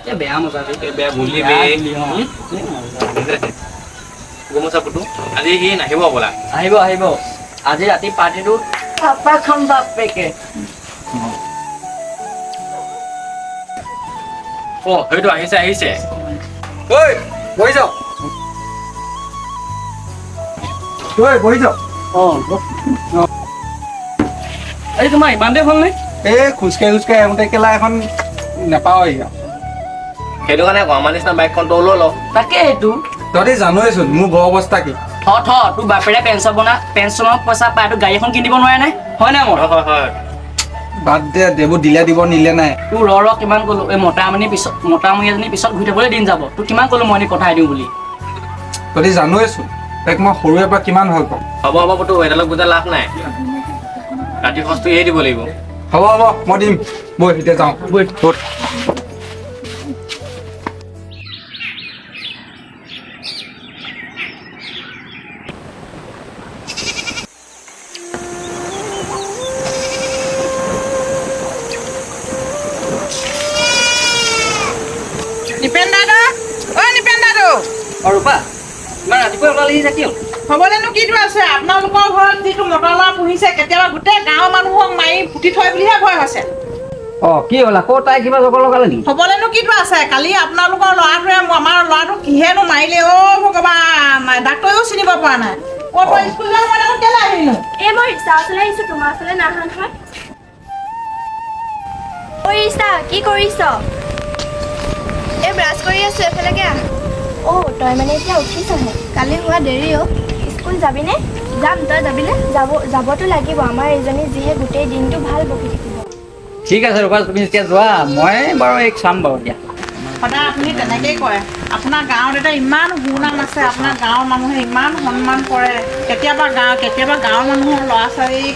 এই বেয়া মজা দেই বেয়া বুলি গোমচা পুতু আজি সি নাহিব বোলা আহিব আহিব আজি ৰাতি পাৰ্টিটো থাপা খাম বাপেকে অ সেইটো আহিছে আহিছে ঐ বহি যাও বহি যাও এই তোমাৰ ইমান দেৰি হ'ল নে এই খোজকাঢ়ি আহোঁতে কেলা এখন নাপাওঁ এতিয়া সেইটো কাৰণে আমাৰ নিচিনা বাইকখন তই লৈ ল তাকে এইটো তহঁতি জানোৱেচোন মোৰ ঘৰ অৱস্থা কি তোৰ বাপেৰে পেঞ্চনৰ পইচা পাই তোৰ গাড়ী এখন কিনিব নোৱাৰে নে হয় নাই মই হয় বাদ দে দেবোৰ দিলে দিব নিলে নাই তোৰ কিমান ক'লো এই মতামণি এজনী পিছত ঘূৰি থাকিবলৈ দিন যাব তোৰ কিমান ক'লো মই পঠাই দিওঁ বুলি তহঁতি জানোৱেচোন তাইক মই সৰুৰে পৰা কিমান ভাল পাওঁ হ'ব পুতু এডালক বুজা লাভ নাই ৰাতি খৰচটো এৰি দিব লাগিব হ'ব মই দিম বৈ এতিয়া যাওঁ বৈ ৰূপা ইমান ৰাতিপুৱা ওলালেহি যে কিয় হ'বলেনো কিটো আছে আপোনালোকৰ ঘৰত যিটো মটৰ ল'ৰা পুহিছে কেতিয়াবা গোটেই গাঁৱৰ মানুহক মাৰি পুতি থয় বুলিহে ভয় হৈছে কি হ'ল আকৌ তাই কিবা জগৰ লগালে নেকি হ'বলেনো কিটো আছে কালি আপোনালোকৰ ল'ৰাটোৱে আমাৰ ল'ৰাটোক কিহেনো মাৰিলে ভগৱান ডাক্তৰেও চিনিব পৰা নাই তই স্কুল যোৱাৰ সময়ত আকৌ কেলৈ আহিলো এই মই ৰিক্সা ওচৰলৈ আহিছোঁ তোমাৰ ওচৰলৈ নাহা নহয় ঐ ৰিক্সা কি কৰিছ এই ব্ৰাছ কৰি আছোঁ এফালেকে আহ তই মানে এতিয়া উঠিছহে কালি হোৱা দেৰি স্কুল যাবিনে যাম তই যাবিনে যাবতো লাগিব আমাৰ এইজনী যিহে গোটেই দিনটো ভাল বকি থাকিব ঠিক আছে ৰূপা তুমি এতিয়া যোৱা মই বাৰু এইক চাম বাৰু এতিয়া সদায় আপুনি তেনেকেই কয় আপোনাৰ গাঁৱত এটা ইমান সুনাম আছে আপোনাৰ গাঁৱৰ মানুহে ইমান সন্মান কৰে কেতিয়াবা গাঁৱৰ মানুহৰ ল'ৰা ছোৱালীক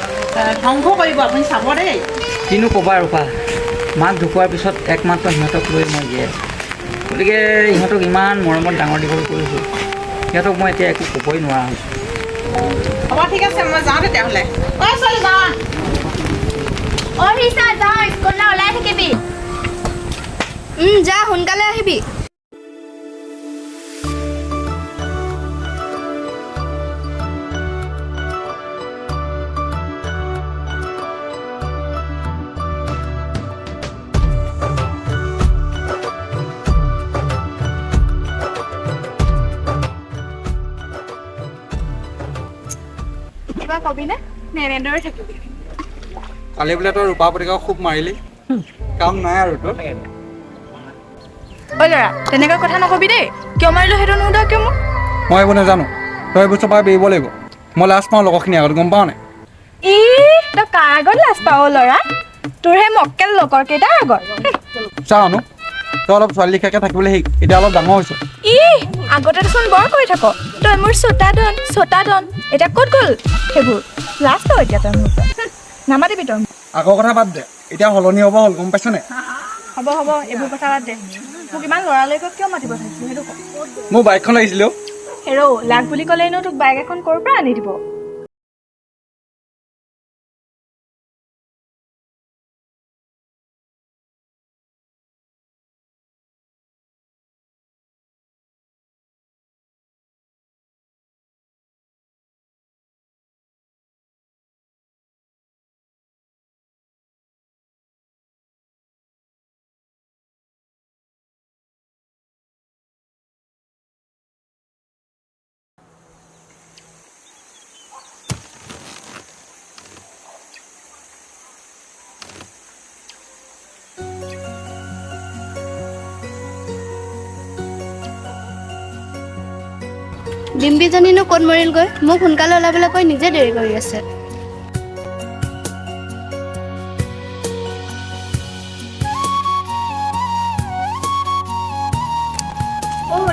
ধ্বংস কৰিব আপুনি চাব দেই কিনো ক'বা ৰূপা মাক ঢুকোৱাৰ পিছত একমাত্ৰ সিহঁতক লৈ মই জীয়াই আছোঁ গতিকে ইহঁতক ইমান মৰমত ডাঙৰ দীঘল কৰিছোঁ সিহঁতক মই এতিয়া একো ক'বই নোৱাৰা হৈছোঁ হ'ব ঠিক আছে মই যাওঁ তেতিয়াহ'লে ছোৱালী যাওঁ ৰিক্সা যাওঁ স্কুললৈ ওলাই থাকিবি যা সোনকালে আহিবি কিবা কবিনে নে এনেদৰে থাকিবি কালি বোলে তই ৰূপা প্ৰতিকাক খুব মাৰিলি কাম নাই আৰু তোৰ ল'ৰা তেনেকুৱা কথা নকবি দেই কিয় মাৰিলো সেইটো নুসুধা কিয় মোক মই এইবোৰ নাজানো তই এইবোৰ চপাই বেৰিব লাগিব মই লাজ পাওঁ লগৰখিনি আগত গম পাওঁ নাই তই কাৰ আগত লাজ পাৱ ল'ৰা তোৰ সেই মক্কেল লগৰ কেইটাৰ আগত চাওনো তই অলপ ছোৱালী লিখাকে থাকিবলৈ শিক এতিয়া অলপ ডাঙৰ হৈছে আগতে দেখোন বৰ কৰি থাক তই মোৰ ছটা ধন এতিয়া ক'ত গ'ল সেইবোৰ লাজ পাৱ এতিয়া তই মোৰ নামাতিবি তই আগৰ কথা বাদ দে এতিয়া সলনি হ'ব হ'ল গম পাইছ নে হ'ব এইবোৰ কথা বাদ দে মোক ইমান ল'ৰালৈকে কিয় মাতিব থাকিছিল সেইটো ক মোৰ বাইকখন লাগিছিলে হেৰ' লাগ বুলি ক'লেনো তোক বাইক এখন ক'ৰ পৰা আনি দিব ডিম্পীজনীনো ক'ত মৰিলগৈ মোক সোনকালে ওলাবলৈ কৈ নিজে দেৰি কৰি আছে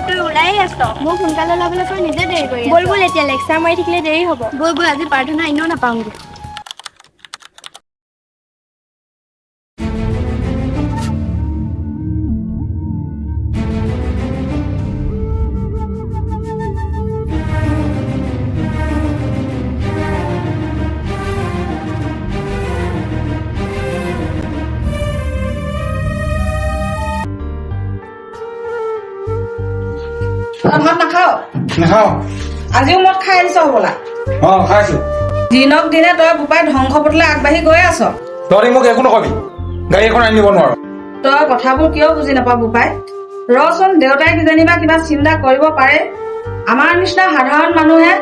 তই ওলাই আছ মোক সোনকালে ওলাবলৈ কৈ নিজে দেৰি কৰি বল বল এতিয়া লেকচাৰ মাৰি থাকিলে দেৰি হ'ব বৈ আজি প্ৰাৰ্থনা এনেও নাপাওঁগৈ মদ নাখাও নাখাওঁ আজিও মদ খাই আহিছ হ'বলা অঁ খাইছোঁ দিনক দিনে তই বোপাই ধ্বংস পথলৈ আগবাঢ়ি গৈ আছ তহঁতি মোক একো নকবি গাড়ী এখন আনি দিব নোৱাৰ তই কথাবোৰ কিয় বুজি নাপাৱ বোপাই ৰচোন দেউতাই কিজানিবা কিবা চিন্তা কৰিব পাৰে আমাৰ নিচিনা সাধাৰণ মানুহে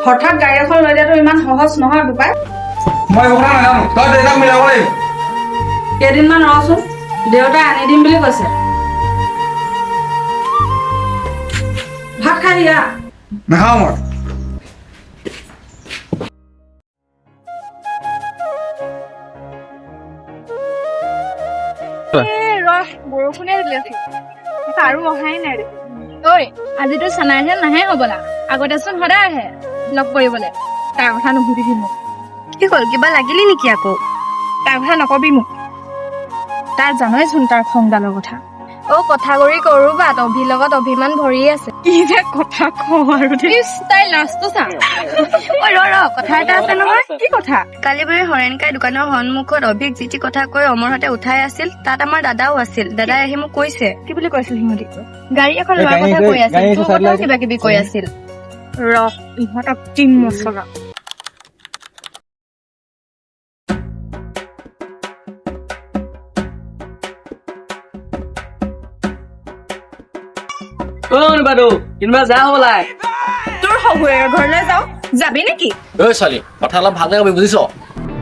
হঠাৎ গাড়ী এখন লৈ দিয়াটো ইমান সহজ নহয় বোপাই মই এইবোৰ কথা নাজানো তই দেউতাক মিলাব লাগিব কেইদিনমান ৰচোন দেউতাই আনি দিম বুলি কৈছে ভাত খাই দিয়া নাখাওঁ মই বৰষুণে দিলে আৰু অহাই নাই ঐ আজিতো চানাইহে নাহে হ'বলা আগতেচোন সদায় আহে লগ কৰিবলৈ তাৰ কথা নুসুধিবি মোক কি হ'ল কিবা লাগিলি নেকি আকৌ তাৰ কথা নকবি মোক তাৰ জানইচোন তাৰ খংডালৰ কথা কথা কৰি কৰোবা অভিৰ লগত অভিমান ভৰি আছে কি যে কথা কওঁ আৰু তাই লাষ্টটো চা কথা এটা আছে নহয় কি কথা কালি বোলে হৰেণকাই দোকানৰ সন্মুখত অভিক যি টি কথা কৈ অমৰহঁতে উঠাই আছিল তাত আমাৰ দাদাও আছিল দাদাই আহি মোক কৈছে কি বুলি কৈছিল সিহঁতি গাড়ী এখন লোৱাৰ কথা কৈ আছিল তোৰ কথাও কিবা কিবি কৈ আছিল ইহঁতক টিম মছলা কোন বাইদেউ কিনবা যা হ'বলা তোৰ শহুৰেৰ ঘৰলৈ যাওঁ যাবি নেকি ঐ ছোৱালী কথা অলপ ভালকে কবি বুজিছ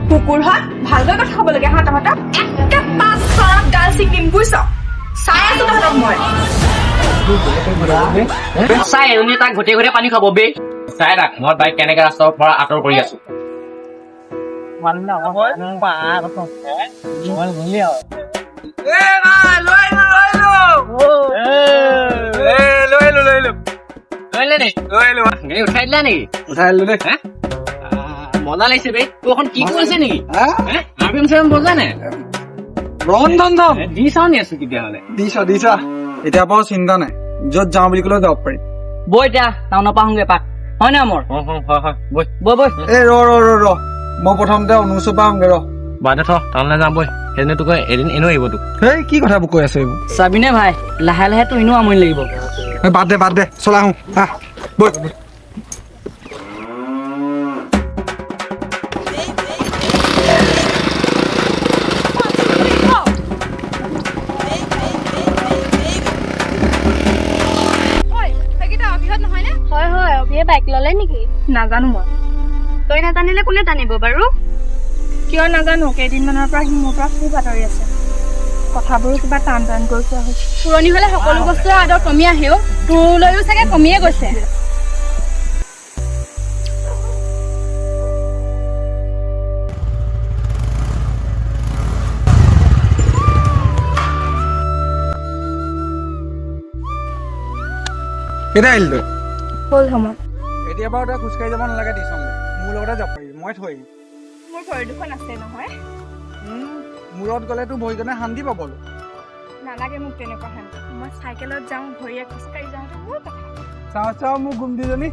কুকুৰ হয় ভালকৈ কথা ক'ব লাগে হা তহঁতক একে পাঁচ ঘৰত গাল ছিকিম বুজিছ চাই আছো তহঁতক মই চাই এজনী তাক ঘটিয়ে ঘটিয়ে পানী খাব বে চাই তাক মই বাইক কেনেকে ৰাস্তাৰ পৰা আঁতৰ কৰি আছো উঠাই দিলা নেকি উঠাই দিলো দেই মজা লাগিছে বে তোৰ এখন কি কৰিছে নেকি আৰবিএম বজা নে ৰন্ধন দি চাও নি আছো তেতিয়াহ'লে দিছ এতিয়া বাৰু চিন্তা নাই য'ত যাওঁ বুলি ক'লেও যাব পাৰিম বৈ এতিয়া টাউনৰ পৰা আহোঁগে পাক হয় নে মোৰ হয় বৈ বৈ এই ৰ মই প্ৰথমতে অনুচৰ পৰা আহোঁগে বাদে থ টাউনলৈ যাম বৈ সেইদিনা তোক এদিন এনেও আহিব তোক সেই কি কথাবোৰ কৈ আছে এইবোৰ চাবিনে ভাই লাহে লাহে তোৰ এনেও আমনি লাগিব বাদ দে চলা আহোঁ আহ বৈ হয় অভিয়ে বাইক ললে নেকি নাজানো মই তই নাজানিলে কোনে টানিব বাৰু কিয় নাজানো কেইদিনমানৰ পৰা সি মোৰ পৰা খুব আঁতৰি আছে কথাবোৰো কিবা টান কৰি কোৱা হৈছে পুৰণি হলে সকলো বস্তুৰ আদৰ কমি আহেও তোৰলৈও চাগে কমিয়ে গৈছে কেতিয়া আহিলি তই হ'ল সময় এতিয়া বাৰু তই খোজকাঢ়ি যাব নালাগে টিউচনলৈ মোৰ লগতে যাব পাৰিবি মই থৈ আহিম মোৰ ভৰি দুখন আছে নহয় মূৰত গ'লে তোৰ ভৰিজনে শান্তি পাবলৈ নালাগে মোক তেনেকুৱা শান্তি মই চাইকেলত যাওঁ ভৰিয়ে খোজকাঢ়ি যাওঁতে মোৰ কথা চাওঁ মোৰ গুমটিজনী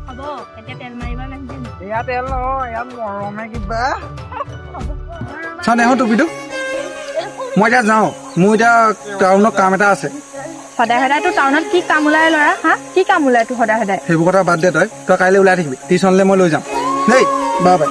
হ'ব এতিয়া তেল মাৰিব নাহিবি এয়া তেল নহয় ইয়াত মৰমে কিবা চাওঁ দেহোঁ টুপিটো মই এতিয়া যাওঁ মোৰ এতিয়া টাউনত কাম এটা আছে সদায় সদায়তো টাউনত কি কাম ওলাই ল'ৰা হা কি কাম ওলাই তোৰ সদায় সদায় সেইবোৰ কথা বাদ দে তই কাইলৈ ওলাই থাকিবি টিউচনলৈ মই লৈ যাম দেই বাই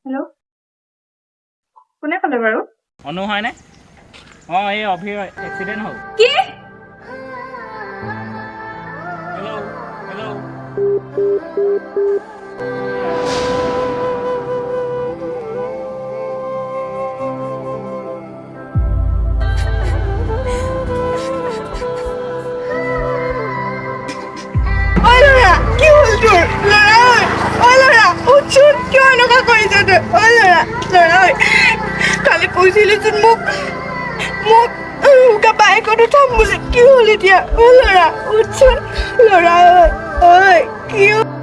হেল্ল' কোনে ক'লে বাৰু অনু হয়নে এই অভিৰ এক্সিডেণ্ট হ'ল কি ঐ ল'ৰা কি হ'ল তোৰ ল'ৰা ঐ ল'ৰা উঠচোন কিয় এনেকুৱা কৰিছ তই ঐ ল'ৰা ঐ কালি কৈছিলিচোন মোক বাইকত উঠাম বুলি কি হ'ল এতিয়া ঐ ল'ৰা উঠচোন ল'ৰা ঐ কি হ'ল